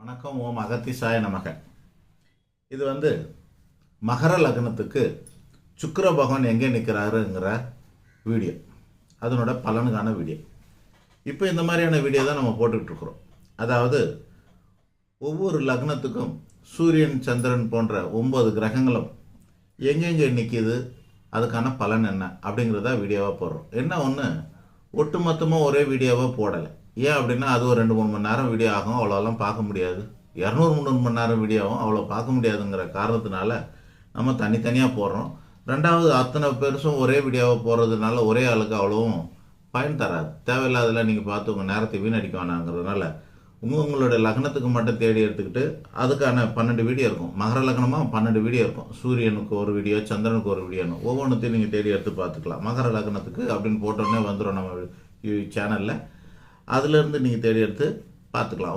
வணக்கம். ஓம் அகத்திசாய நமக. இது மகர லக்னத்துக்கு சுக்கிர பகவான் எங்கே நிற்கிறாருங்கிற வீடியோ, அதனோட பலனுக்கான வீடியோ. இப்போ இந்த மாதிரியான வீடியோ தான் நம்ம போட்டுக்கிட்டுருக்குறோம். அதாவது ஒவ்வொரு லக்னத்துக்கும் சூரியன், சந்திரன் போன்ற 9 கிரகங்களும் எங்கெங்கே நிற்கிது, அதுக்கான பலன் என்ன அப்படிங்கிறத வீடியோவாக போடுறோம். என்ன ஒன்று, ஒட்டுமொத்தமாக ஒரே வீடியோவாக போடலை. ஏன் அப்படின்னா அது ஒரு 2-3 மணி நேரம் வீடியோ ஆகும், அவ்வளோலாம் பார்க்க முடியாது. 200-300 மணி நேரம் வீடியோவும் அவ்வளோ பார்க்க முடியாதுங்கிற காரணத்தினால நம்ம தனித்தனியாக போடுறோம். ரெண்டாவது, அத்தனை பெருசும் ஒரே வீடியோவை போடுறதுனால ஒரே ஆளுக்கு அவ்வளோவும் பயன் தராது. தேவையில்லாததில் நீங்கள் பார்த்து உங்கள் நேரத்தை வீணடிக்க வேணாங்கிறதுனால உங்களுடைய லக்னத்துக்கு மட்டும் தேடி எடுத்துக்கிட்டு அதுக்கான 12 வீடியோ இருக்கும். மகர லக்னமாக 12 வீடியோ இருக்கும். சூரியனுக்கு ஒரு வீடியோ, சந்திரனுக்கு ஒரு வீடியோன்னு ஒவ்வொன்றுத்தையும் நீங்கள் தேடி எடுத்து பார்த்துக்கலாம். மகர லக்னத்துக்கு அப்படின்னு போட்டோடனே வந்துடும் நம்ம சேனலில். அதுலேருந்து நீங்கள் தேடி எடுத்து பார்த்துக்கலாம்.